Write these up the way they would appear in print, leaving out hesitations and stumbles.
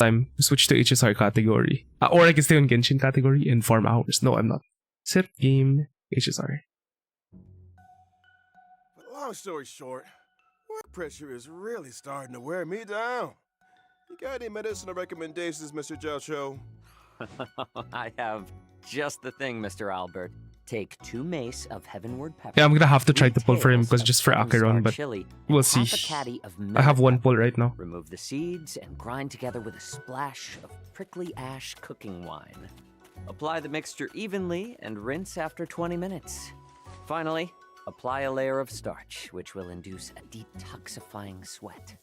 time. Switch to Hsr category. Or I can stay on Genshin category and farm hours. No, I'm not. Set game Hsr. Long story short, work pressure is really starting to wear me down. You got any medicinal recommendations, Mr. Jocho? I have just the thing, Mr. Albert. Take 2 mace of heavenward pepper. Yeah, I'm gonna have to try to pull for him because just for Acheron, but we'll see. I have 1 pull right now. Remove the seeds and grind together with a splash of prickly ash cooking wine. Apply the mixture evenly and rinse after 20 minutes. Finally, apply a layer of starch, which will induce a detoxifying sweat.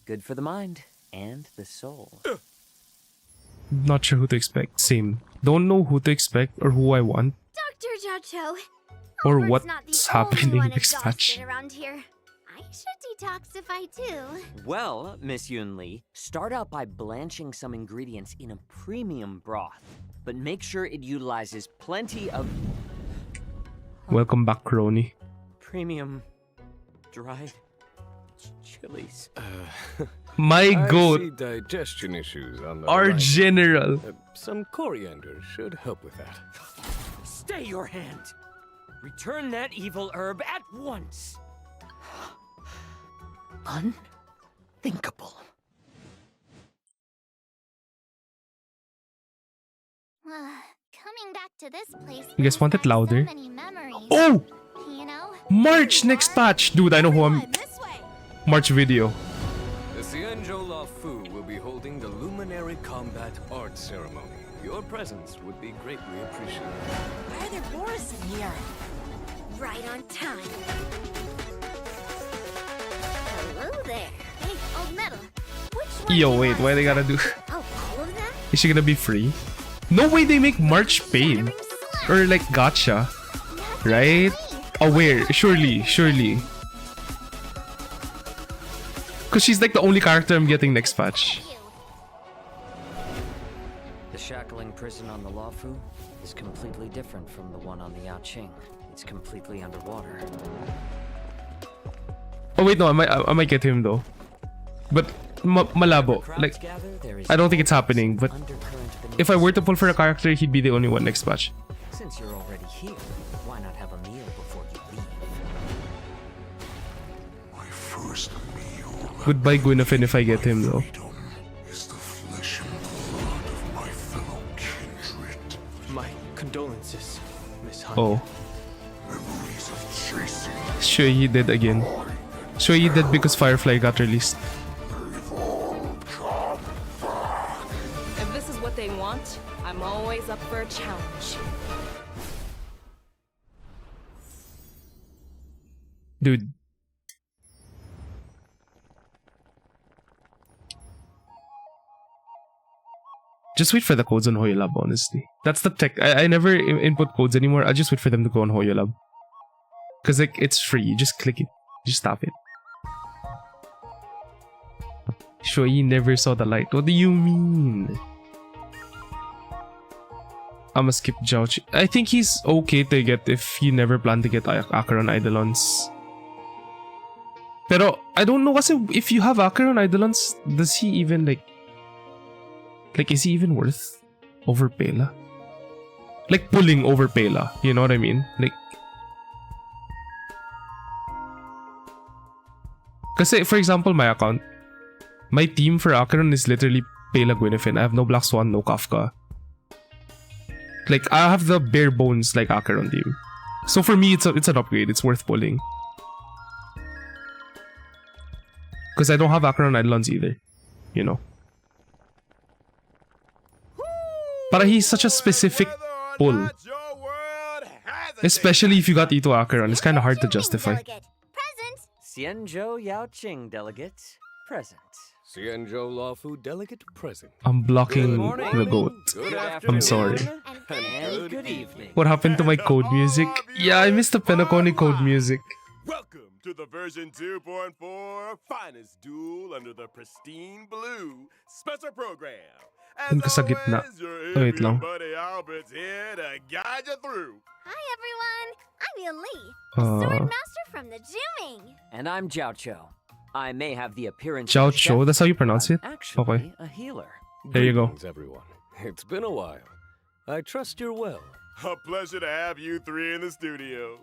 Good for the mind and the soul. Not sure who to expect. Same. Don't know who to expect or who I want. Dr. Jocho, or Albert's what's happening next match. Around here. I should detoxify too. Well, Miss Yun Li, start out by blanching some ingredients in a premium broth, but make sure it utilizes plenty of... Welcome back, Crony. Premium dried chilies. My goat. I see digestion issues on the Our horizon. general. Some coriander should help with that. Stay your hand. Return that evil herb at once. Unthinkable. Coming back to this place. You guys want it louder? So many memories, Oh! you know? March next patch! Dude, I know who I'm... This way. March video. The Xianzhou La Fu will be holding the Luminary Combat Art Ceremony. Your presence would be greatly appreciated. Why are there Boris in here? Right on time. Hello there. Hey, old metal. Which one Yo, do you wait, want why to they gotta start? do... Oh, all of them? Is she gonna be free? No way they make March paid. Or like gotcha. Right? Aware. Surely. Because she's like the only character I'm getting next patch. The shackling prison on the Luofu is completely different from the one on the Yaoqing. It's completely underwater. Oh wait, no, I might get him though. But malabo. Like, I don't think it's happening. But if I were to pull for a character, he'd be the only one next patch. Since you're already here, why not have a meal before you leave? My first meal. Goodbye Gwyneth if I get him though. Is the flesh and blood of my fellow kindred. My condolences, Miss Hunt. Oh. Memories of chasing. Sure he did again. Sure he did because Firefly got released. They've all come back. If this is what they want, I'm always up for a challenge. Dude. Just wait for the codes on Hoyolab, honestly. That's the tech. I never input codes anymore. I just wait for them to go on Hoyolab. Because like, it's free. You just click it. Just tap it. Shuai never saw the light. What do you mean? I'ma skip Jouch. I think he's okay to get if you never plan to get Acheron Eidolons. Pero I don't know kasi if you have Acheron Eidolons, does he even like is he even worth over Pela? Like pulling over Pela, you know what I mean? Like kasi for example my account, my team for Acheron is literally Pela Gwyneth. I have no Black Swan, no Kafka. Like I have the bare bones like Acheron team. So for me it's an upgrade, it's worth pulling. Because I don't have Acheron Eidolons either. You know. But he's such a specific pull. Especially if you got Ito Acheron, it's kinda hard to justify. Xianzhou Yaoqing delegate present. Xianzhou La Fu delegate present. I'm blocking the goat. I'm sorry. And good evening. What happened to my code music? Yeah, I missed the Penacony code music. Welcome to the version 2.4 finest duel under the pristine blue special program. Dun ka sa gitna. Oh, wait lang. Buddy Albert's here to guide you through. Hi everyone, I'm Yun Li, the sword master from the Juming. And I'm Jiao Cho. I may have the appearance Jiao of a Cho, chef, that's how you pronounce but it? I'm actually Okay. a healer. There you go. Greetings, everyone. It's been a while. I trust you're well. A pleasure to have you three in the studio.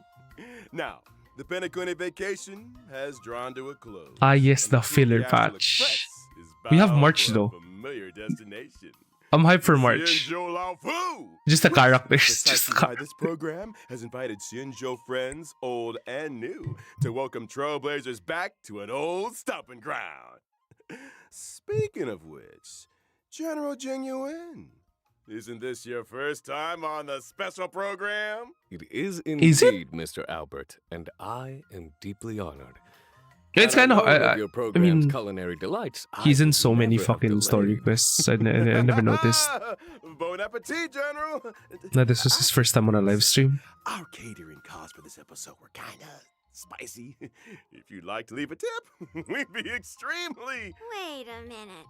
Now, the Penacony vacation has drawn to a close. Ah, yes, and the Fruity filler Astral patch. Express is We have bound March, for a though. familiar destination. I'm hyped for March. Xianzhou Lao Fu! Just the characters. Precisely Just the why characters. this program has invited Xianzhou friends, old and new, to welcome Trailblazers back to an old stomping ground. Speaking of which, General Genuine, isn't this your first time on the special program? It is Is it? indeed, Mr. Albert, and I am deeply honored. It's Had kind of. known of I your program's mean, culinary delights, he's I in would so many never have fucking story delayed. quests. I never noticed. Bon appetit, General. No, this was his first time on a live stream. Our catering costs for this episode were kinda spicy. If you'd like to leave a tip, we'd be extremely... Wait a minute.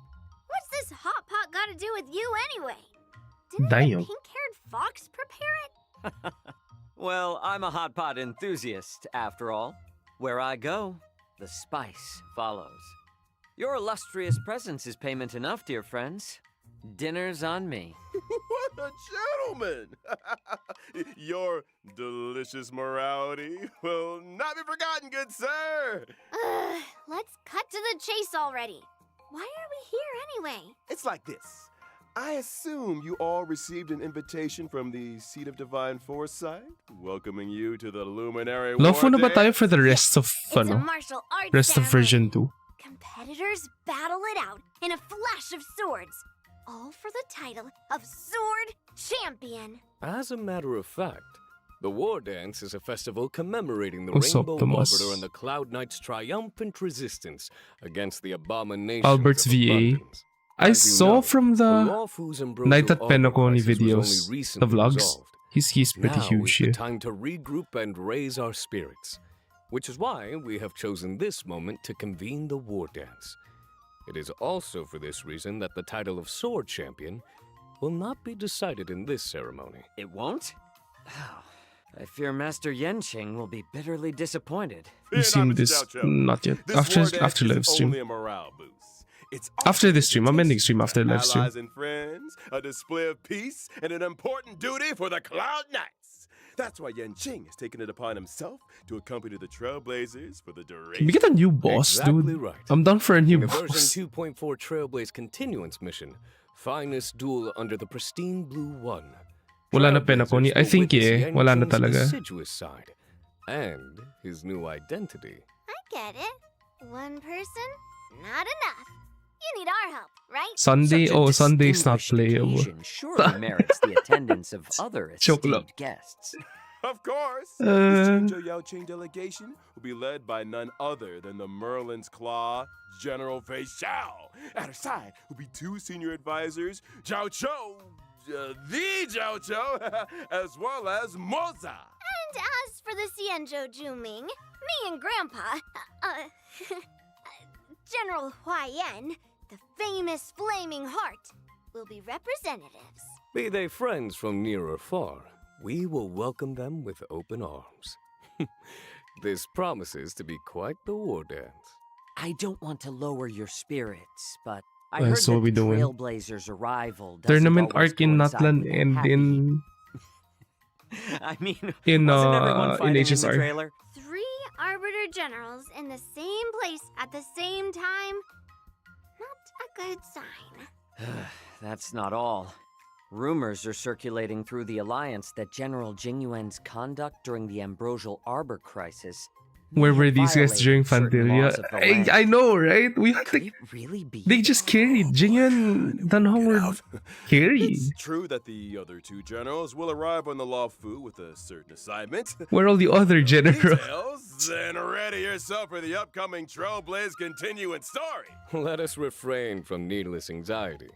What's this hot pot got to do with you anyway? Didn't Damn. the pink-haired fox prepare it? Well, I'm a hot pot enthusiast, after all. Where I go, the spice follows. Your illustrious presence is payment enough, dear friends. Dinner's on me. What a gentleman! Your delicious morality will not be forgotten, good sir! Let's cut to the chase already. Why are we here anyway? It's like this. I assume you all received an invitation from the Seat of Divine Foresight, welcoming you to the Luminary Love War mo na ba tayo Dance. for the rest of, It's a ano, martial arts rest of ceremony. version 2? Competitors battle it out in a flash of swords, all for the title of Sword Champion. As a matter of fact, the War Dance is a festival commemorating the What's up, Rainbow Tomas? Arbiter and the Cloud Knight's triumphant resistance against the abominations Albert's of VA. abundance. I As you saw know, from the Lawfu's Ambrosial Night at Arbor Penacony crisis was only videos, the recently vlogs. resolved. He's pretty Now huge is the here. time to regroup and raise our spirits, which is why we have chosen this moment to convene the War Dance. It is also for this reason that the title of Sword Champion will not be decided in this ceremony. It won't? I fear Master Yenqing will be bitterly disappointed. You've Fear not, seen Mr. this? Gaucho. Not yet. This After war dance after live is stream. only a morale boost. It's After also this stream. I'm ending invitation stream after to live stream. allies and friends, a display of peace, and an important duty for the Cloud Knights. That's why Yenqing has taken it upon himself to accompany the Trailblazers for the Can duration. we get a new boss, Exactly dude? right. I'm down for a new In the boss. version 2.4 Trailblaze Continuance mission, finest duel under the pristine Blue One. Wala na Trailblazers Penacony. I will think witness wala na Yenqing's talaga. deciduous side and his new identity. I get it. One person, not enough. You need our help, right? Sunday? Such a Oh, Sunday's not distinguished playable. occasion surely merits the attendance of other Joke esteemed lang. guests. Of course, the Uh. Xinzhou Yaoqing delegation will be led by none other than the Merlin's Claw, General Fei Xiao. At her side will be two senior advisors, Zhao Cho, the Zhao Cho, as well as Moza. And as for the Xianzhou Juming, me and Grandpa, General Huaiyan, the famous Flaming Heart, will be representatives. Be they friends from near or far, we will welcome them with open arms. This promises to be quite the war dance. I don't want to lower your spirits, but I Well, heard so that we the doing Trailblazers' arrival doesn't Tournament always arc in coincide Natlan with a and happy- in I mean, in, wasn't everyone in fighting in the HSR. trailer? 3 Arbiter Generals in the same place at the same time? Not a good sign. That's not all. Rumors are circulating through the Alliance that General Jingyuan's conduct during the Ambrosial Arbor crisis Where were these guys during violated certain laws Fantasia? of the land. I know, right? We had Could to, it really be? they just carried Jingyan Danhong were It's carried. true that the other two generals will arrive on the Luofu with a certain assignment. Where are all the other generals? Details, then ready yourself for the upcoming Trailblaze continuing story. Let us refrain from needless anxiety.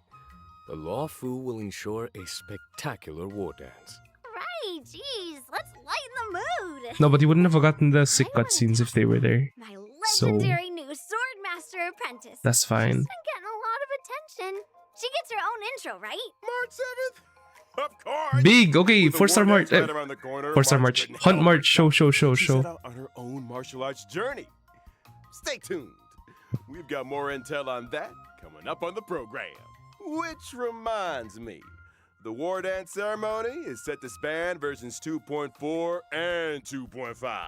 The Luofu will ensure a spectacular war dance. Right, jeez, let's lighten the mood. No, but you wouldn't have forgotten the sick cutscenes if they were there. My So- legendary new Swordmaster apprentice. That's fine. She's been getting a lot of attention. She gets her own intro, right? March 7th? Of course! Big, okay, With the 4-star war March. dance right around the corner, 4-star March March. couldn't Hunt help March, show. She set out on her own martial arts journey. Stay tuned. We've got more intel on that coming up on the program. Which reminds me, the War Dance ceremony is set to span versions 2.4 and 2.5.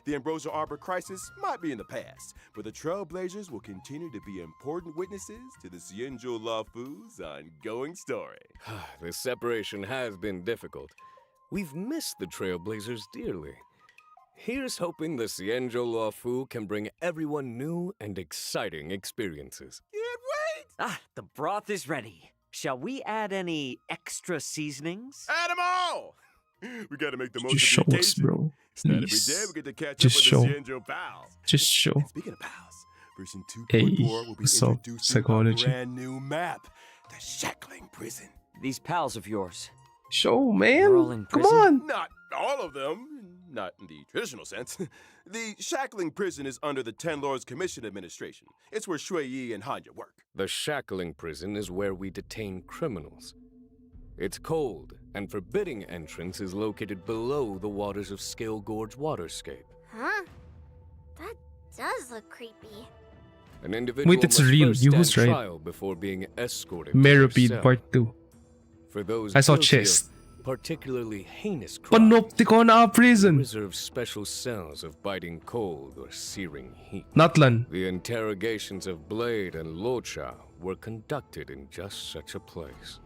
The Ambrosial Arbor crisis might be in the past, but the Trailblazers will continue to be important witnesses to the Xianzhou Laofu's ongoing story. This separation has been difficult. We've missed the Trailblazers dearly. Here's hoping the Xianzhou Laofu can bring everyone new and exciting experiences. Can't wait! The broth is ready. Shall we add any extra seasonings? Add 'em all! We gotta make the most Just of show the us, occasion. bro. It's not every Please. day we get to catch Just up show. with the Xianzhou pals. Just show. And speaking of pals, version 2.4 Hey, will be what's up, introducing psychology? a brand new map, the Shackling Prison. These pals of yours. Show, They're all in man. Come prison? on. Not all of them, not in the traditional sense. The Shackling Prison is under the Ten Lords Commission Administration. It's where Shui Yi and Hanya work. The Shackling Prison is where we detain criminals. It's cold, and forbidding entrance is located below the waters of Scale Gorge waterscape. Huh? That does look creepy. An individual Wait, it's must real. first You stand was right. trial before being escorted to Meripede their cell. Part 2. For those I saw guilty of chest. particularly heinous crimes, Panopticon prison. reserve special cells of biting cold or searing heat. Natlan. The interrogations of Blade and Locha were conducted in just such a place.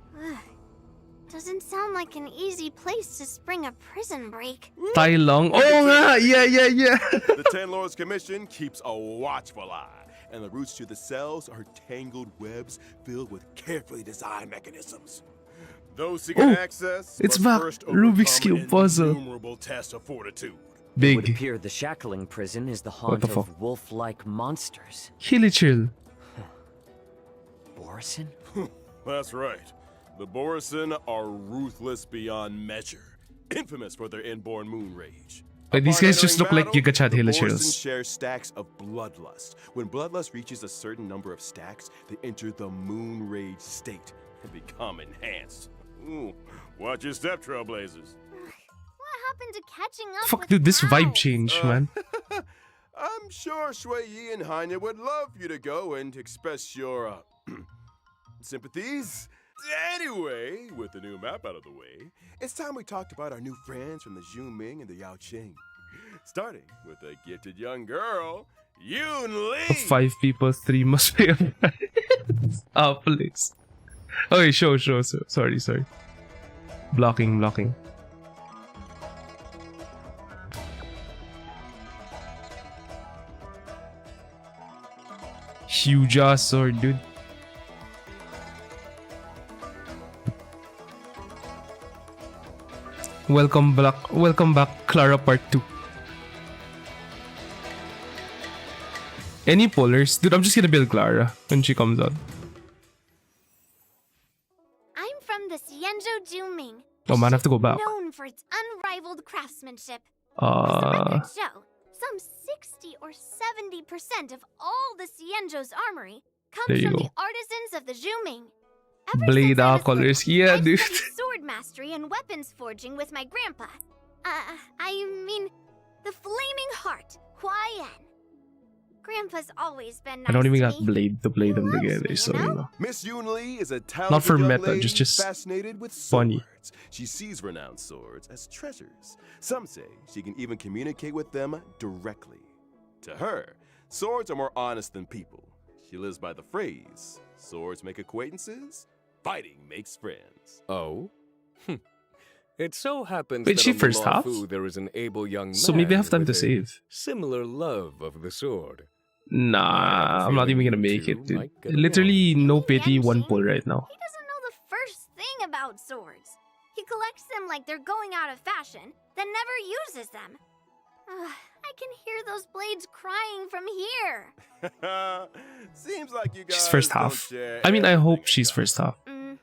Doesn't sound like an easy place to spring a prison break. Tai Long. Oh, yeah. The Ten Lords Commission keeps a watchful eye, and the routes to the cells are tangled webs filled with carefully designed mechanisms. Those seeking Oh, access it's must back. first Rubik's overcome Cube puzzle. innumerable tests of fortitude. It would Big. appear the Shackling Prison is the What haunt the of fuck? wolf-like monsters. Hilichil. Borison? That's right. The Borison are ruthless beyond measure, infamous for their inborn moon rage. But these Upon guys just entering look like battle, Giga Chad the Hilichils. Borison share stacks of bloodlust. When bloodlust reaches a certain number of stacks, they enter the moon rage state and become enhanced. Ooh, watch your step, Trailblazers. What happened to catching up Fuck, with dude, this vibe pals? change, man. I'm sure Shui Yi and Hanya would love you to go and express your sympathies. Anyway, with the new map out of the way, it's time we talked about our new friends from the Zhuming and the Yaoqing. Starting with a gifted young girl, Yoon Lee. 5 people, 3 must be. Please. Okay, show. Sorry. Blocking. Huge ass sword, dude. Welcome back, Clara Part 2. Any pullers? Dude, I'm just gonna build Clara when she comes out. I'm from the Xianzhou Juming. Oh man, I have to go back. Known for its unrivaled craftsmanship. As the records show, some 60 or 70% of all the Xianzhou's armory There comes you from go. the artisans of the Zhuming. Ever Blade since I was colors. little, Yeah, I've dude. studied sword mastery and weapons forging with my grandpa. I mean, the Flaming Heart, Hua Yan. Grandpa's always been nice I don't even to got me. Blade to play them loves together, me, so you know? you know. Miss Yoon Lee is a talented Not for young meta, lady just fascinated with funny. swords. She sees renowned swords as treasures. Some say she can even communicate with them directly. To her, swords are more honest than people. She lives by the phrase, swords make acquaintances, fighting makes friends. Oh? It so happens Wait, that she on the first half? Luofu there is an able young man So maybe I have time with to a save. similar love of the sword. Nah, I'm not even gonna make it, dude. Literally no pity, one pull right now. He doesn't know the first thing about swords. He collects them like they're going out of fashion, then never uses them. I can hear those blades crying from here. Seems like you guys She's first don't half. share I mean, I hope everything she's together. first half. Mm-hmm.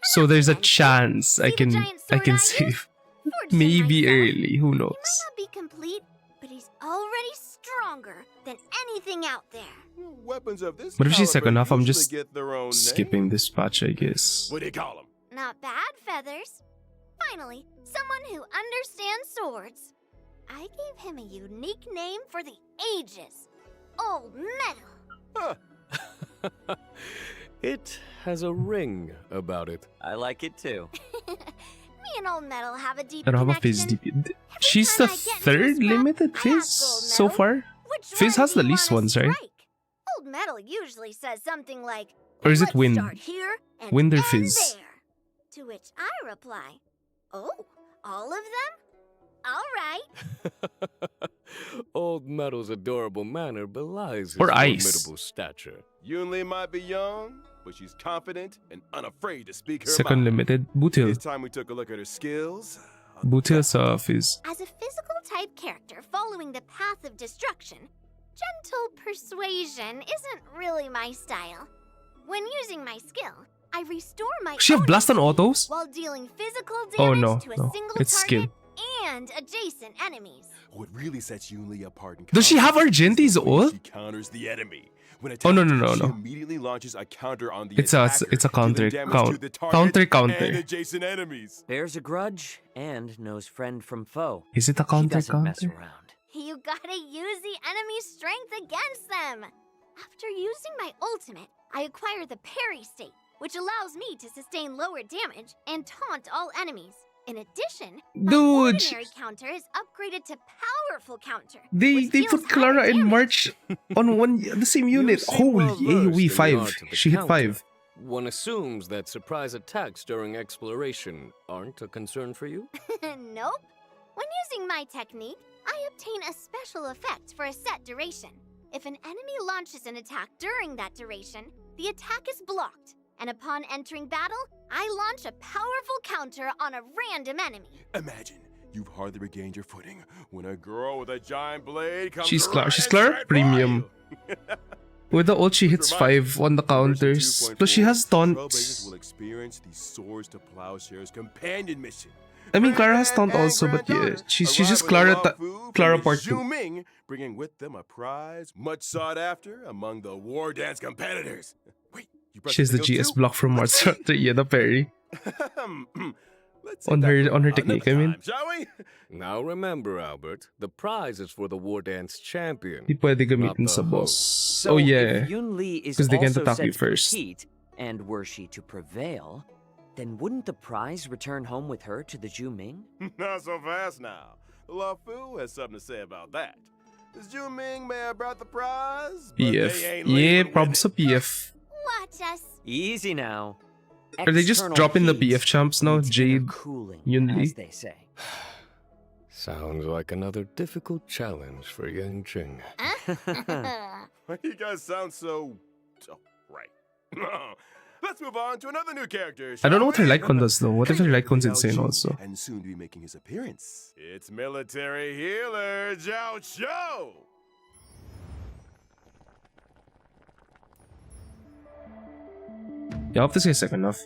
So there's a Then, chance I see the can giant sword I use? save. Forged him Maybe myself. early, who He knows? might not be complete, but he's already stronger than anything out there. Weapons of this But if she's caliber second half, I'm usually just get their own skipping name. this patch, I guess. What do you call them? Not bad, Feathers. Finally, someone who understands swords. I gave him a unique name for the ages. Old Metal. Huh. It has a ring about it. I like it too. Me and Old Metal have a deep I don't have a connection. Fizz DP. She's the third limited Fizz so far. Fizz has the least ones, right? Old Metal usually says something like, Or is it "Let's Wind? start here and Wind or end Fizz? there." To which I reply, "Oh, all of them? All right." Old Metal's adorable manner belies his Or Ice. formidable stature. Yunli might be young, but she's confident and unafraid to speak her Second mind. limited. Butil. This time we took a look at her skills. Butil sa Fizz. As a physical type character following the path of destruction, gentle persuasion isn't really my style. When using my skill, I restore my Does she have own blast on HP autos? while dealing physical damage Oh no, to a no. single It's target skill. and adjacent enemies. What really sets Yunli apart in Does she have combat is Argenti's the way ult? She counters the enemy. When Oh, no, attacked, no, no, she no. immediately launches a counter on the It's a attacker, counter. dealing damage to the Counter. target and adjacent enemies. Bears a grudge and knows friend from foe. Is it a She counter doesn't mess counter? around. You gotta use the enemy's strength against them. After using my ultimate, I acquire the parry state, which allows me to sustain lower damage and taunt all enemies. In addition, my Dude, ordinary counter is upgraded to powerful counter. They which they deals put Clara higher and damage. March on the same You unit. seem Holy well-versed in AoE the 5. art of the She hit counter. 5. One assumes that surprise attacks during exploration aren't a concern for you? Nope. When using my technique, I obtain a special effect for a set duration. If an enemy launches an attack during that duration, the attack is blocked. And upon entering battle, I launch a powerful counter on a random enemy. Imagine you've hardly regained your footing when a girl with a giant blade comes She's Clara. right She's Clara straight for Premium. you. With the ult, she hits 5 on the counters. Plus, she has Trailblazers taunts. will experience the Swords to Plowshares companion mission. I mean, Clara has Grand taunt also, but yeah, granddaughter she's arrive just with Clara Law Fu from Clara the part 2. Zhu Ming, bringing with them a prize much sought after among the war dance competitors. Wait, you brought She has the something else GS too? block from March to yeah, the parry. Let's On save that her- on her for another technique, I mean. time, shall we? Now remember, Albert, the prize is for the War Dance champion. Di pwede gamitin Not sa the boss. So Oh yeah. if Yunli is 'Cause they can't also attack set you to first. compete, and were she to prevail, then wouldn't the prize return home with her to the Zhu Ming? Not so fast now. Law Fu has something to say about that. The Zhu Ming may have brought the prize, but PF. they ain't Yeah, leaving with problems sa it. PF. Watch us. Easy now. Are they just External dropping the heat PF champs now? needs inner Jade, cooling, Yunli. as they say. Sounds like another difficult challenge for Yang Ching. Why do you guys sound so... Oh, right. Let's move on to another new character, I don't know shall what her we? Lycon does though. What if her Lycon's Zhao insane Chu, also? And soon to be making his appearance. It's military healer Zhao Cho! Yeah, I hope this guy's second enough.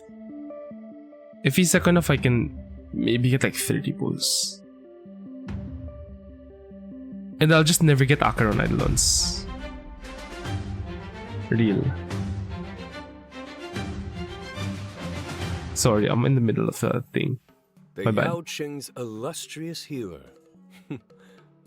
If he's second enough, I can maybe get like 30 pulls. And I'll just never get Acheron Eidolons. Real. Sorry, I'm in the middle of a thing. The My bad. Yao Qing's illustrious healer.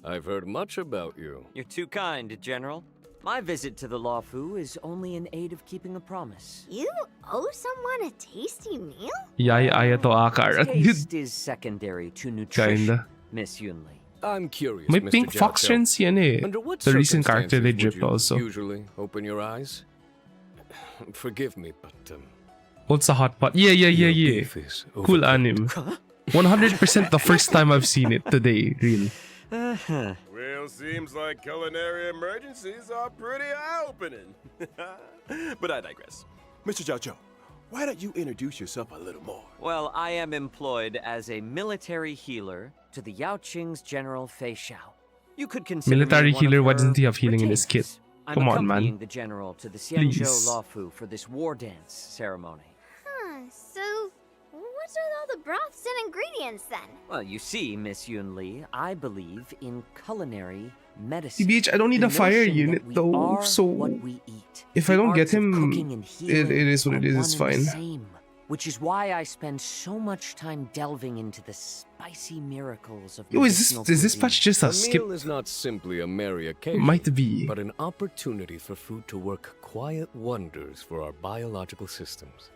I've heard much about you. You're too kind, General. My visit to the Law Fu is only in aid of keeping a promise. You owe someone a tasty meal? Yay aya to Akarat. Taste is secondary to nutrition, Kinda. Miss Yunli. I'm curious, May Mr. pink Jiao fox Chou. trends yan eh. Under what The recent character they circumstances dripped would you also. usually open your eyes? Forgive me, but What's a hot pot? Yeah. your Yeah. beef is Cool overcooked. anime. 100% the first time I've seen it today. Real. Well, seems like culinary emergencies are pretty eye-opening. But I digress. Mr. Zhao Cho, why don't you introduce yourself a little more? Well, I am employed as a military healer to the Yao Qing's General Fei Xiao. You could consider Military me one healer, of why her doesn't he have healing in his kit? retainers. I'm Come on, accompanying man. the general to the Xianzhou Please. Law Fu for this war dance ceremony. So, what's with all the broths and ingredients then? Well, you see, Miss Yunli, I believe in culinary medicine. TBH, I don't need The a fire notion that unit we though, are so what we eat. if I The don't get arts of him, cooking and it healing is what are it is, one it's and the fine. same. which is why I spend so much time delving into the spicy miracles of Yo, is medicinal this cuisine. patch just a A skip? meal is not simply a merry occasion, Might be. but an opportunity for food to work quiet wonders for our biological systems.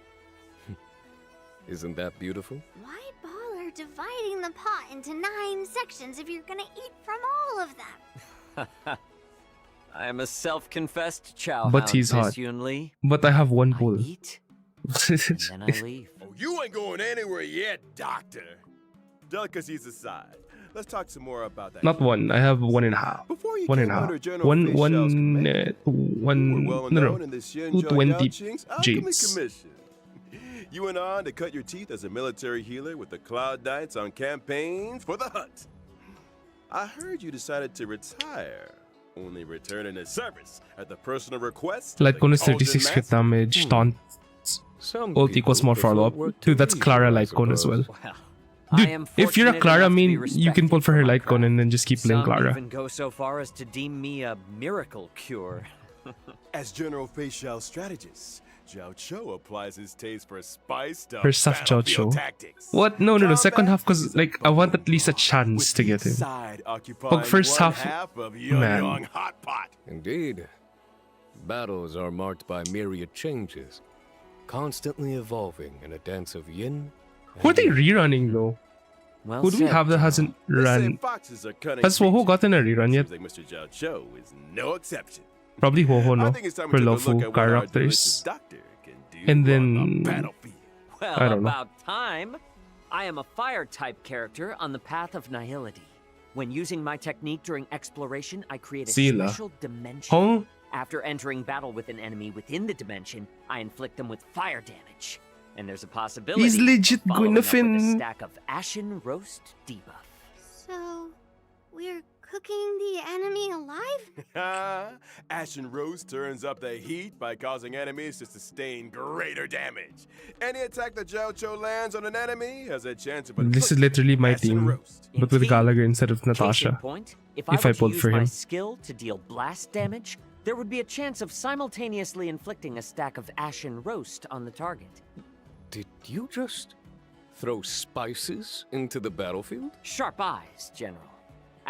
Isn't that beautiful? Why bother dividing the pot into 9 sections if you're gonna eat from all of them? I am a self-confessed chow But hound, he's Miss hot. Yun Li. But I have one I bowl. eat, and then I leave. Oh, you ain't going anywhere yet, Doctor. Delicacies aside, let's talk some more about that. Not one. I have 1.5. Before you 1.5. came under General One, Fei one, Xiao's command, one, you were well no, known no. in the Xinzhou 220 Yaoqing's Alchemy jades. Commission. You went on to cut your teeth as a military healer with the Cloud Knights on campaigns for the Hutt. I heard you decided to retire, only returning to service at the personal request. of Light the cone is Golden 36 crit Master. damage. Taunt. Some Ult people equals more prefer follow up. work to Dude, that's leisure, Clara I light cone as well. suppose. Well, Dude, I am if you're a fortunate Clara enough to be main, you can pull respected for her my light cone craft. and then just keep playing Some Clara. even go so far as to deem me a miracle cure. As General Fei Xiao's strategist, Zhao Cho applies his taste for spiced up First half Zhao battlefield Cho. tactics. What? No, second Combat half, cause is like a I want fun at least a one, chance with to get each him. side occupying first one half, half of Yun man. Yang Hot Pot. Indeed. Battles are marked by myriad changes, constantly evolving in a dance of yin Who are and they yang. rerunning though? Well Who do we said, have that General. hasn't They say run? foxes are cunning Has Woho creatures. gotten a rerun yet? Seems like Mr. Zhao Cho is no exception. Probably Woho, I no? think it's time For we took a look lawful at what our characters. delicious doctor can do And on then- the battlefield. Well, I don't know. about time. I am a fire-type character on the path of nihility. When using my technique during exploration, I create a Sila. special dimension. Huh? After entering battle with an enemy within the dimension, I inflict them with fire damage. And there's a possibility He's legit of following up with a Gwynafin. stack of ashen roast debuff. So, we're cooking the enemy alive? Ashen Roast turns up the heat by causing enemies to sustain greater damage. Any attack that Zhao Cho lands on an enemy has a chance of This is literally my Ashen team, Roast. but with Indeed. Gallagher instead of Case in Natasha. point, if If I I were to pulled use for my him. skill to deal blast damage, there would be a chance of simultaneously inflicting a stack of ashen roast on the target. Did you just throw spices into the battlefield? Sharp eyes, General.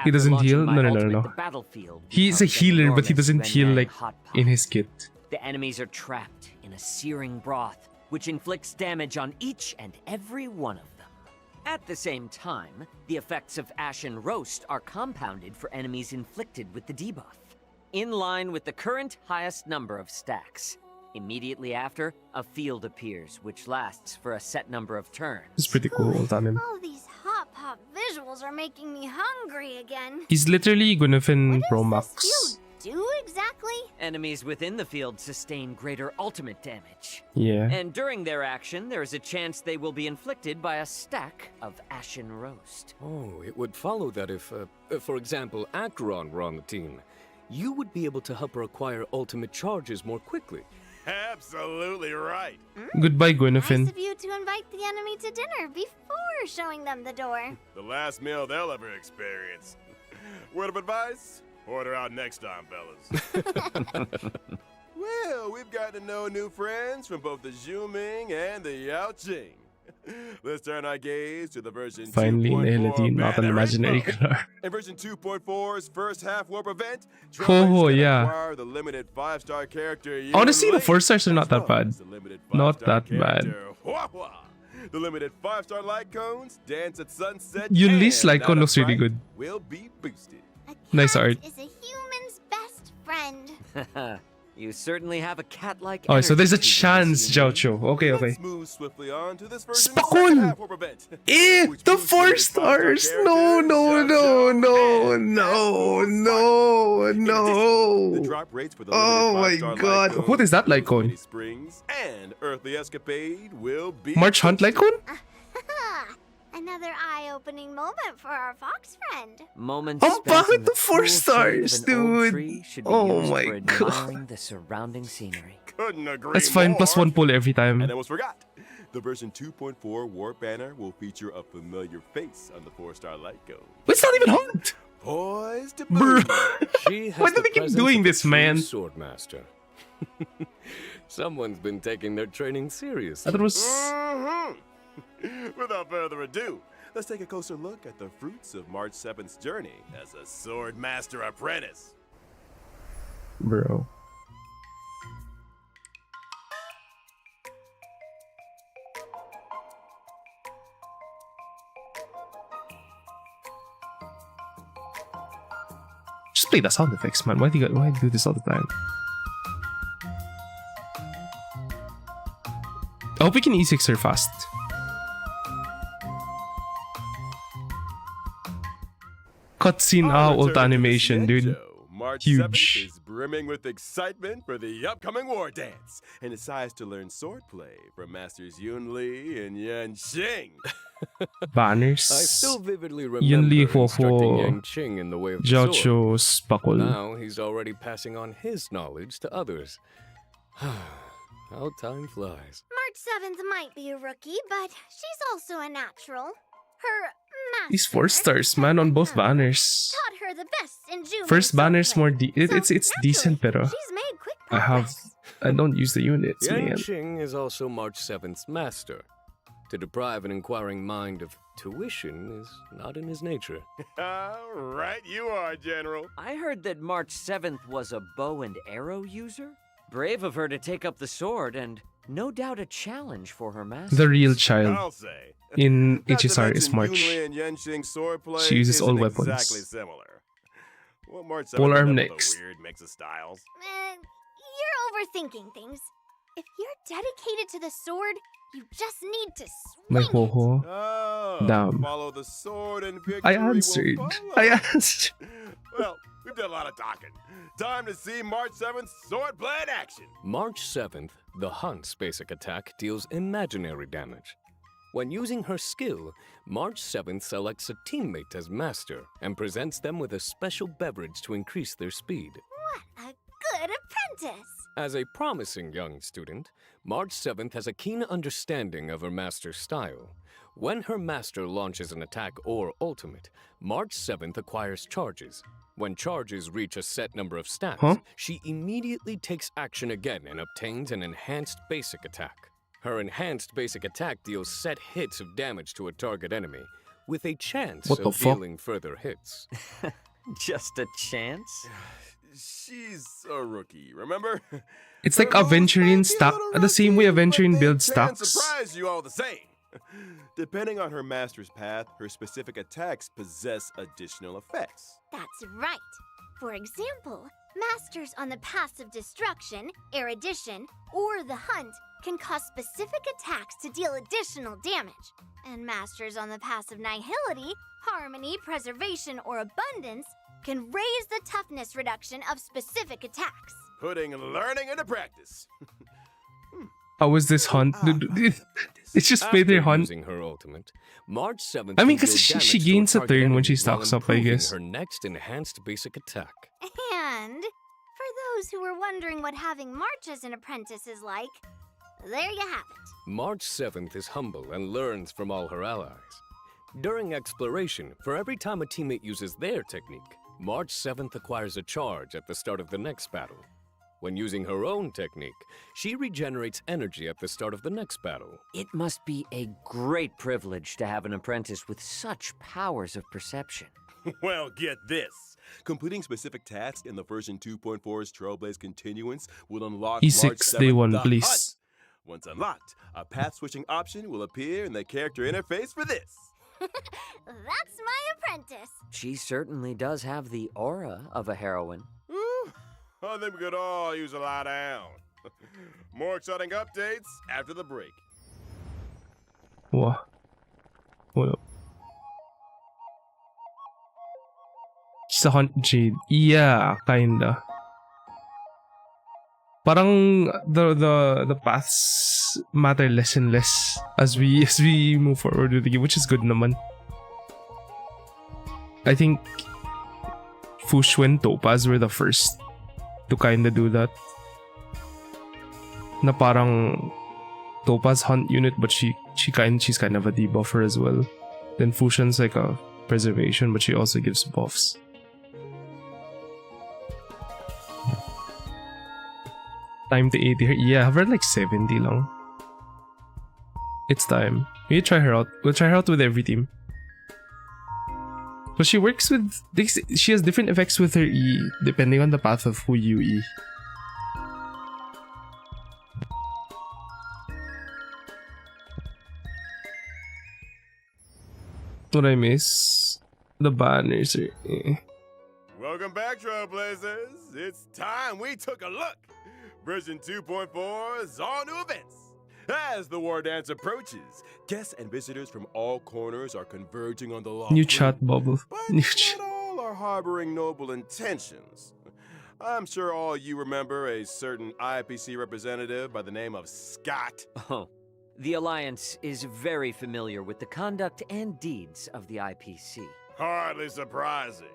He doesn't After heal? launching No, my no, no, ultimate, no. the battlefield He's a becomes an healer, but he enormous doesn't heal Yuan-Yang like hot pot. in his kit. The enemies are trapped in a searing broth, which inflicts damage on each and every one of them. At the same time, the effects of ashen roast are compounded for enemies inflicted with the debuff, in line with the current highest number of stacks. Immediately after, a field appears, which lasts for a set number of turns. It's pretty cool, ult on him. All these hot pot visuals are making me hungry again. He's literally Gwynafin What Pro does Max. this field do exactly? Enemies within the field sustain greater ultimate damage. Yeah. And during their action, there is a chance they will be inflicted by a stack of ashen roast. Oh, it would follow that if, for example, Acheron were on the team, you would be able to help her acquire ultimate charges more quickly. Absolutely right. Goodbye, Nice Gwynafin. of you to invite the enemy to dinner before showing them the door. The last meal they'll ever experience. Word of advice? Order out next time, fellas. Well, we've got to know new friends from both the Zhuming and the Yaoqing. Let's turn our gaze to the version Finally, 2.4 Nihility, not an banner imaginary info. color. In version 2.4's first half warp event, Oh, travelers can yeah. acquire the limited 5-star character Honestly, the Yun 4 stars are not Li, that bad. as well as the limited Not 5-star that bad. character Hua Hua. The limited 5-star light cones, dance at sunset, Yun Li's and light cone Night of looks really Fright good. will be boosted. A cat Nice art. is a human's best friend. You certainly have a cat-like Oh, so there's a energy to you, chance, Miss Yun Li. Zhao Cho. Okay, okay. Let's move swiftly on to this version's Spakul! second half warp event. Eh, which the boosts 4 limited 5-star stars. No, characters, no, Zhao no, Cho, no, and no, Fast no, In addition, the no. drop rates for the Oh limited my 5-star God. light What is that light Rosemary cone? Springs and Earthly Escapade will be March Hunt boosted. Lycone? Another eye-opening moment for our fox friend. Moments Oh, spent bakit in the the 4 cool shade of stars, an old dude? tree should be Oh used my for God. admiring the surrounding scenery. Couldn't agree That's fine, more. plus 1 pull every And time. I almost forgot. The version 2.4 warp banner will feature a familiar face on the 4-star light cone. It's not even Hunt! Poised to Bruh. boom. She has Why do the they keep presence doing of a this, true man? Swordmaster. Someone's been taking their training I seriously. thought it was Without further ado, let's take a closer look at the fruits of March 7th's journey as a sword master apprentice. bro. Just play the sound effects, man. Why do you do this all the time? I hope we can E6 her fast. Cutscene ult animation, dude. March Huge. 7th is brimming with excitement for the upcoming war dance and decides to learn swordplay from Masters Yun Li and Yan Xing. Banners. I still vividly Yun Li remember instructing Fofo. Yang Qing in the way of the sword. Jiao Spakul. Now he's already passing on his knowledge to others. How time flies. March 7th might be a rookie, but she's also a natural. Her master These 4 stars, man, on both banners. taught her the best in June. First banner's more it's decent, pero She's made quick I progress. don't use the units, Yang man. Qing is also March 7th's master. To deprive an inquiring mind of tuition is not in his nature. Right you are, General. I heard that March 7th was a bow and arrow user. Brave of her to take up the sword, and no doubt a challenge for her master. The real child I'll say. in Not to Hsr is mention March. Yun Li and Yan Xing's swordplay She uses all isn't weapons. exactly similar. Well, March 7th Polearm ended up with next. a weird mix of styles. You're overthinking things. If you're dedicated to the sword, you just need to My swing it. ho. Oh, Damn. follow the sword and victory I will answered. follow. I answered. Well, we've done a lot of talking. Time to see March 7th swordplay in action. March 7th, the Hunt's basic attack deals imaginary damage. When using her skill, March 7th selects a teammate as master and presents them with a special beverage to increase their speed. What a good apprentice! As a promising young student, March 7th has a keen understanding of her master's style. When her master launches an attack or ultimate, March 7th acquires charges. When charges reach a set number of stats, she immediately takes action again and obtains an enhanced basic attack. Her enhanced basic attack deals set hits of damage to a target enemy, with a chance What the of fuck? dealing further hits. Just a chance? She's a rookie, remember? It's like Her moves Aventurine might be a stack little the same way risky, but Aventurine they builds can stacks. surprise you all the same. Depending on her master's path, her specific attacks possess additional effects. That's right. For example, masters on the paths of destruction, erudition, or the hunt can cause specific attacks to deal additional damage. And masters on the paths of nihility, harmony, preservation, or abundance can raise the toughness reduction of specific attacks. Putting learning into practice. How is this hunt? It's just made her After hunt. using her ultimate, March 7th I mean, can 'cause deal she damage to a gains a target turn when enemy she while stocks up, I improving guess. her next enhanced basic attack. And for those who were wondering what having March as an apprentice is like, there you have it. March 7th is humble and learns from all her allies. During exploration, for every time a teammate uses their technique, March 7th acquires a charge at the start of the next battle. When using her own technique, she regenerates energy at the start of the next battle. It must be a great privilege to have an apprentice with such powers of perception. Well, get this. Completing specific tasks in the version 2.4's Trailblaze Continuance will unlock E6 March 7th day 1, the please. Hunt. Once unlocked, a path switching option will appear in the character interface for this. That's my apprentice. She certainly does have the aura of a heroine. Whew, I think we could all use a lie down. More exciting updates after the break. Wow. What up? She's a hunt Jade. Yeah, kinda. Parang the paths matter less and less as we move forward with the game, which is good naman. I think Fushu and Topaz were the first to kinda do that. Na parang Topaz hunt unit, but she's kind of a debuffer as well. Then Fusion's like a preservation, but she also gives buffs. Time to 80 her. Yeah, have her like 70 lang. It's time. We try her out. We'll try her out with every team. So she works with this. She has different effects with her E depending on the path of who you E. What I miss? The banners are. Welcome back, Trailblazers. It's time we took a look. Version 2.4 is all new events. As the war dance approaches, guests and visitors from all corners are converging on the law. New chat bubble. But New not all are harboring noble intentions. I'm sure all you remember a certain IPC representative by the name of Scott. Oh, the Alliance is very familiar with the conduct and deeds of the IPC. Hardly surprising.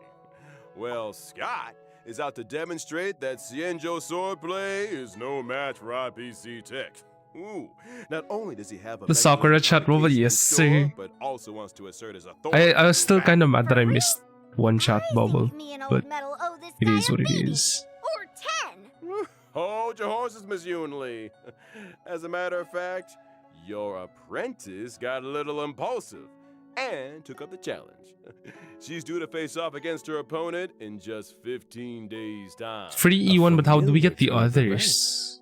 Well, Scott is out to demonstrate that Xianzhou swordplay is no match for IPC tech. Ooh, not only does he have a The Sakura chat bubble, yes sir. but also wants to assert his authority. I was still kind of mad that I missed one chat bubble, Me and but old metal owe this it guy is a what it beating. is. Or 10. Hold your horses, Miss Yunli. As a matter of fact, your apprentice got a little impulsive and took up the challenge. She's due to face off against her opponent in just 15 days' time. Free E1, but how do we get the others?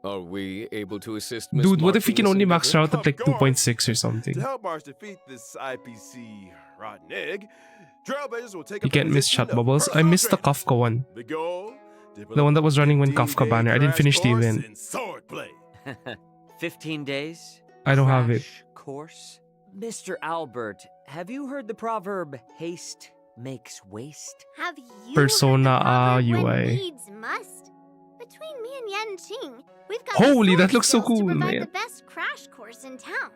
Are we able to assist Miss Dude, what if March we in can this only max her endeavor? out at like Of course. 2.6 or something? To help March defeat this IPC rotten egg, Trailblazers will take You up the can't miss position chat of bubbles. I personal missed the trainer. Kafka one. The goal? The one that was running when Kafka banner. I didn't finish the event. In swordplay. 15 days? I don't have it. Crash course? Mr. Albert, have you heard the proverb, haste makes waste? Have you Persona heard the proverb, UI. when needs must? Between me and Yan Qing, we've got Holy, the that looks so skills cool, to provide man. the best crash course in town.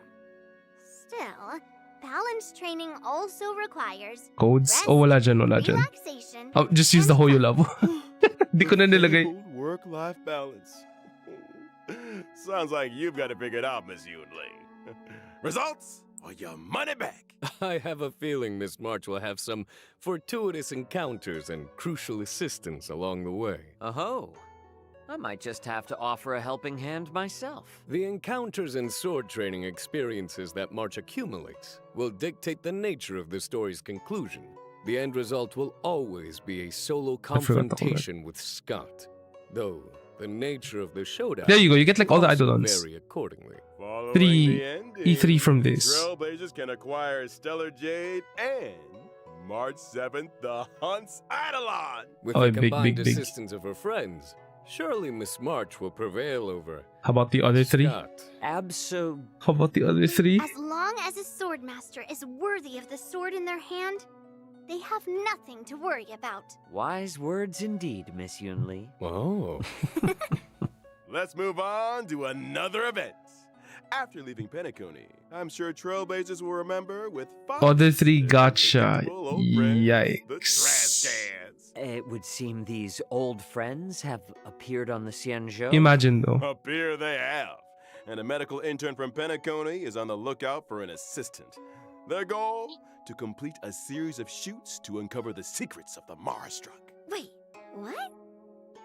Still, balance training also requires Codes? rest, Oh, wala dyan, wala dyan. relaxation, Oh, just use the and Hoyo fun. level. Di ko na nilagay. Fabled work-life balance. Sounds like you've got it figured out, Miss Yunli. Results or your money back. I have a feeling Miss March will have some fortuitous encounters and crucial assistance along the way. Oh, I might just have to offer a helping hand myself. The encounters and sword training experiences that March accumulates will dictate the nature of the story's conclusion. The end result will always be a solo forgot the whole confrontation with Scott, though the nature of the showdown There you go, you get like all the also Eidolons. vary accordingly. Following Three- the ending, E3 from this. Trailblazers can acquire Stellar Jade and March 7th, the Hunt's Eidolon. With Oh, the big, combined big, big. assistance of her friends, surely Miss March will prevail over How about the other three? Scott. How about the other three? As long as a swordmaster is worthy of the sword in their hand, they have nothing to worry about. Wise words indeed, Miss Yunli. Oh. Let's move on to another event. After leaving Penacony, I'm sure Trailblazers will remember with fun Other three their gotcha. predictable old friends, the Yikes. trash cans. It would seem these old friends have appeared on the Xianzhou. Imagine though. Up here they have. And a medical intern from Penacony is on the lookout for an assistant. Their goal? To complete a series of shoots to uncover the secrets of the Marastruck. Wait, what?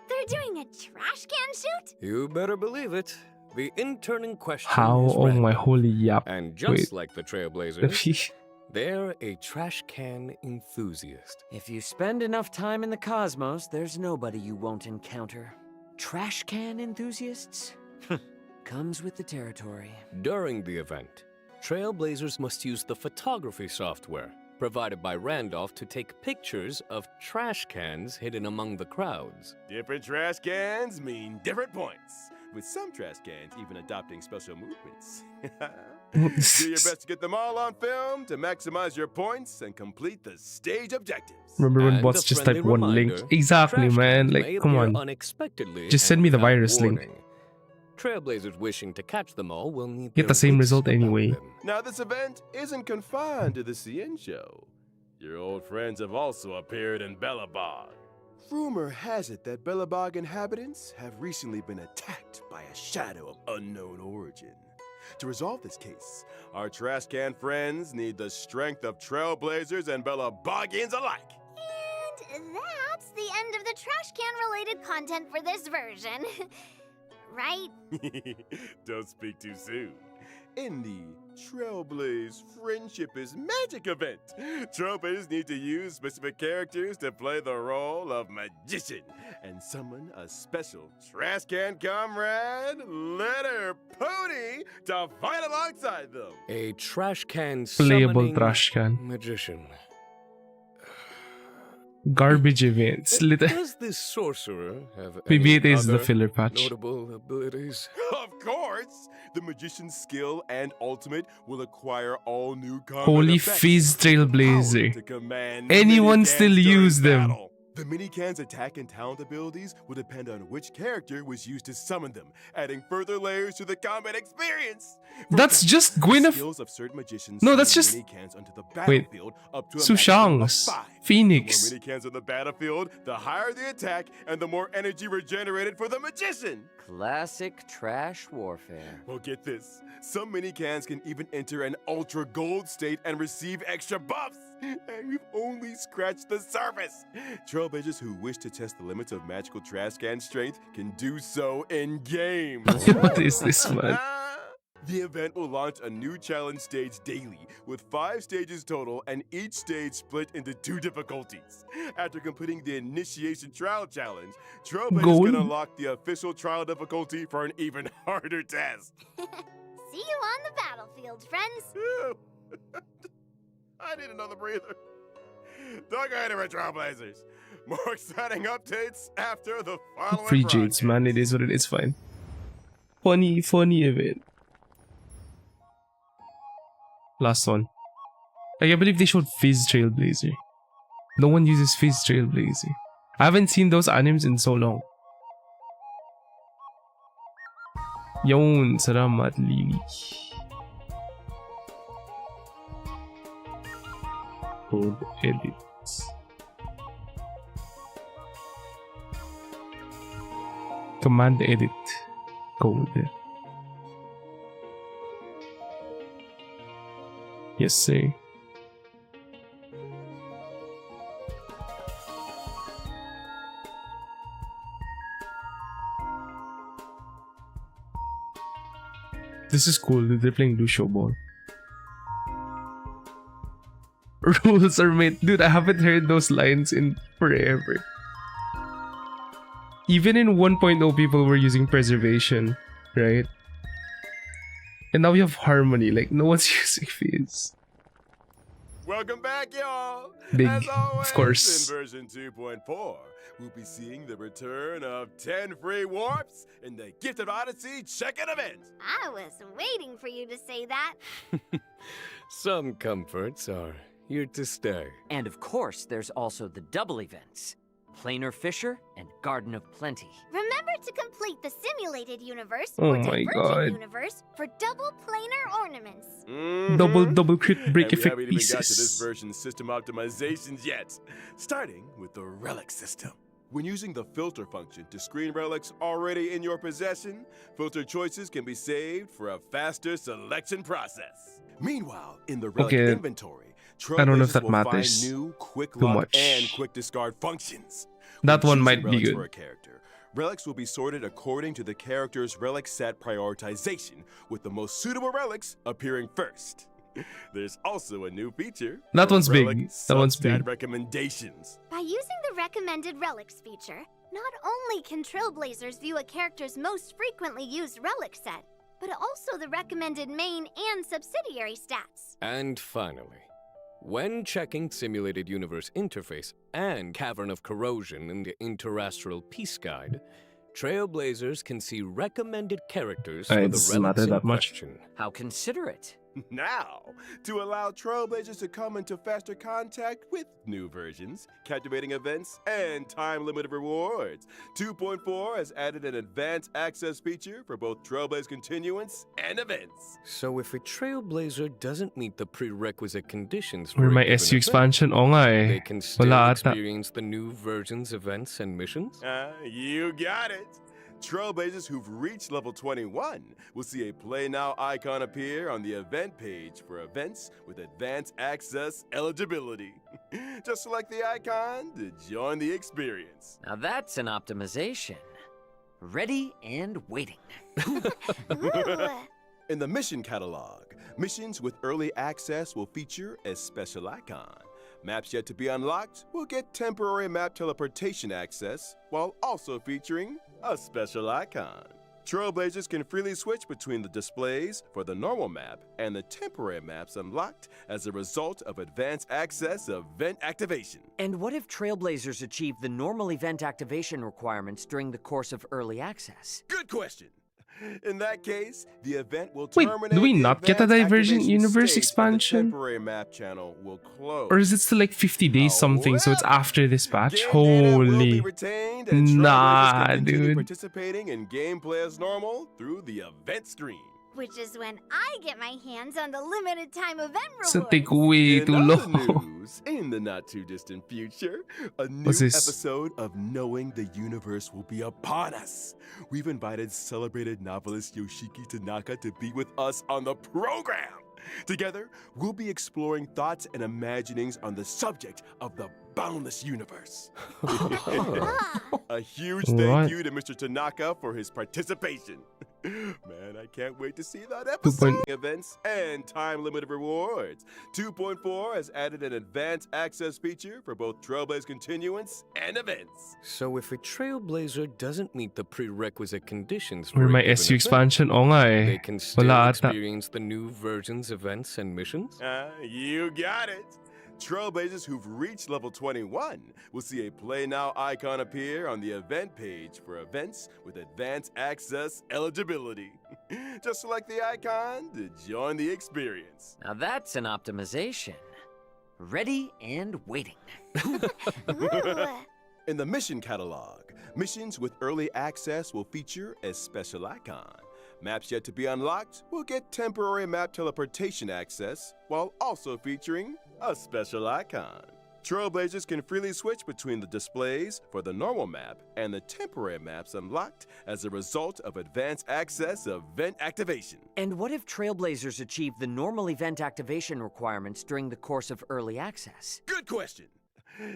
They're doing a trash can shoot? You better believe it. The intern in question How? is Oh random. my holy yap. And just Wait. like the Trailblazers, they're a trash can enthusiast. If you spend enough time in the cosmos, there's nobody you won't encounter. Trash can enthusiasts? Comes with the territory. During the event, Trailblazers must use the photography software provided by Randolph to take pictures of trash cans hidden among the crowds. Different trash cans mean different points, with some trash cans even adopting special movements. Do your best to get them all on film to maximize your points and complete the stage objectives. Remember when And bots a just friendly type one link? reminder, Exactly, trash man. cans may Like, come appear on. unexpectedly Just send and me the without virus link. warning. Trailblazers wishing to catch them all will need Get their the same wits result about anyway. them. Now, this event isn't confined to the Xianzhou. Your old friends have also appeared in Bellabog. Rumor has it that Bellabog inhabitants have recently been attacked by a shadow of unknown origin. To resolve this case, our trash can friends need the strength of Trailblazers and Bellabogians alike. And that's the end of the trash can related content for this version. right? Don't speak too soon. In the Trailblaze Friendship is Magic event, Trailblazers need to use specific characters to play the role of magician and summon a special trash can comrade, Letter Pony, to fight alongside them. A trash can Playable summoning trash can. magician. Garbage events. Does this sorcerer have Maybe any it is the other filler patch. notable abilities? Of course, the magician's skill and ultimate will acquire all new combat Holy effects. Fizz Trailblazer. Power to command Anyone minicans still during use them. battle. The minicans' attack and talent abilities will depend on which character was used to summon them, adding further layers to the combat experience. For That's example, just the Gwyneth. skills of certain magicians No, that's summon just- minicans onto the Wait. battlefield up to a Su maximum of Shang's 5. Phoenix. The more minicans on the battlefield, the higher the attack and the more energy regenerated for the magician. Classic trash warfare. Well, get this. Some minicans can even enter an ultra gold state and receive extra buffs. And we've only scratched the surface. Trailblazers who wish to test the limits of magical trash can strength can do so in game. What is this, man? The event will launch a new challenge stage daily, with 5 stages total and each stage split into 2 difficulties. After completing the Initiation Trial Challenge, Trailblazers Gold? can unlock the official trial difficulty for an even harder test. See you on the battlefield, friends. I need another breather. Don't go anywhere, Trailblazers. More exciting updates after the following Free Jades, man. It is what it is. Fine. Funny event. Last one. I can't believe they showed Fizz Trailblazer. No one uses Fizz Trailblazer. I haven't seen those animes in so long. Yun, salamat Lily. Code edits. Command edit. Code. Yes, sir. This is cool. They're playing Lucio Ball. Rules are made. Dude, I haven't heard those lines in forever. Even in 1.0, people were using preservation, right? And now we have harmony. Like, no one's using Fizz. Welcome back, y'all. Big, As always, of course. In version 2.4, we'll be seeing the return of 10 free warps in the Gifted Odyssey check-in event. I was waiting for you to say that. Some comforts are here to stay. And of course, there's also the double events. Planar Fisher and Garden of Plenty. Remember to complete the simulated universe Oh or my divergent God. universe for double planar ornaments. Double crit break And we effect haven't even got to this pieces. version's system optimizations yet. Starting with the relic system. When using the filter function to screen relics already in your possession, filter choices can be saved for a faster selection process. Meanwhile, in the relic Okay. inventory, I don't know if Trailblazers that will matters find new quick too lock much. and quick discard functions. That When one choosing might be relics good. For a character, relics will be sorted according to the character's relic set prioritization, with the most suitable relics appearing first. There's also a new feature. That for one's big. relic That one's substat big. recommendations. By using the recommended relics feature, not only can Trailblazers view a character's most frequently used relic set, but also the recommended main and subsidiary stats. And finally, when checking Simulated Universe Interface and Cavern of Corrosion in the Interastral Peace Guide, Trailblazers can see recommended characters for It the doesn't relics matter in that much. question. How considerate. Now, to allow Trailblazers to come into faster contact with new versions, captivating events, and time-limited rewards, 2.4 has added an advanced access feature for both Trailblaze continuance and events. So if a Trailblazer doesn't meet the prerequisite conditions for Or a my given SU event, expansion. Oo nga eh. they can still Wala ata. experience the new version's events and missions? You got it! Trailblazers who've reached level 21 will see a Play Now icon appear on the event page for events with advanced access eligibility. Just select the icon to join the experience. Now that's an optimization. Ready and waiting. Ooh. In the mission catalog, missions with early access will feature a special icon. Maps yet to be unlocked will get temporary map teleportation access, while also featuring a special icon. Trailblazers can freely switch between the displays for the normal map and the temporary maps unlocked as a result of advanced access event activation. And what if Trailblazers achieve the normal event activation requirements during the course of early access? Good question. In that case, the event will Wait, terminate. do we the not get a advanced Divergent activation Universe state, and expansion? The temporary map channel will close. Or is it still like 50 days something, so it's after this patch? Game data will be Holy. retained, and Nah, Trailblazers can continue dude. participating in gameplay as normal through the event screen. Which is when I get my hands on the limited time event rewards. So take way In too other long. news, in the not too distant future, a new What's this? episode of Knowing the Universe will be upon us. We've invited celebrated novelist Yoshiki Tanaka to be with us on the program. Together, we'll be exploring thoughts and imaginings on the subject of the boundless universe. A huge thank What? you to Mr. Tanaka for his participation. Man, I can't wait to see that 2 episode. point- Events and time-limited rewards. 2.4 has added an advanced access feature for both Trailblaze Continuance and events. So if a Trailblazer doesn't meet the prerequisite conditions for Where a my given SU event, expansion? Oo nga eh. they can still Wala ata. experience the new version's events and missions? You got it. Trailblazers who've reached level 21 will see a Play Now icon appear on the event page for events with advanced access eligibility. Just select the icon to join the experience. Now that's an optimization. Ready and waiting. Ooh. In the mission catalog, missions with early access will feature a special icon. Maps yet to be unlocked will get temporary map teleportation access, while also featuring a special icon. Trailblazers can freely switch between the displays for the normal map and the temporary maps unlocked as a result of advanced access event activation. And what if Trailblazers achieve the normal event activation requirements during the course of early access? Good question.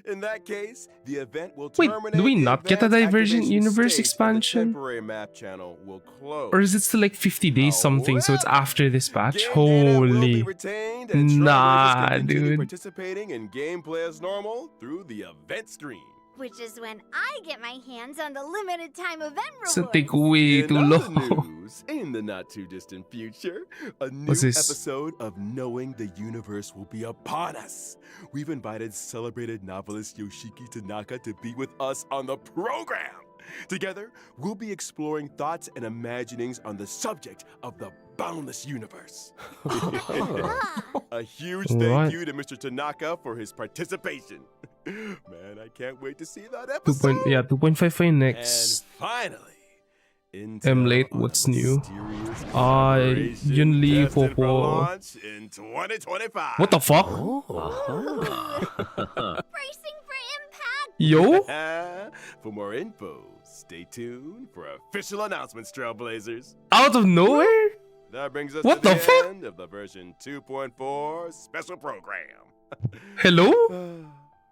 In that case, the event will Wait, terminate. do we the not get a advanced Divergent activation Universe state, and expansion? The temporary map channel will close. Or is it still like 50 days something, so it's after this patch? Game data will be Holy. retained, and Trailblazers Nah, can continue dude. participating in gameplay as normal through the event screen. Which is when I get my hands on the limited time event rewards. So take way In too other long. news, in the not too distant future, a new What's this? episode of Knowing the Universe will be upon us. We've invited celebrated novelist Yoshiki Tanaka to be with us on the program. Together, we'll be exploring thoughts and imaginings on the subject of the boundless universe. A huge What? thank you to Mr. Tanaka for his participation. Man, I can't wait to see that 2 episode. point, yeah, 2.5 pa yung And next. finally, I'm late, Intel on what's a new? mysterious Yun collaboration Li destined for Popo. launch in 2025. What the fuck? Bracing for impact. Yo? For more info, stay tuned for official announcements, Trailblazers. Out of nowhere? That brings us What to the the fuck? end of the version 2.4 special program. Hello?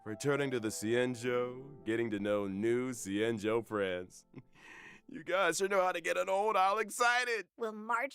Returning to the Cienjo, getting to know new Cienjo friends. You guys sure know how to get an old owl excited. We'll march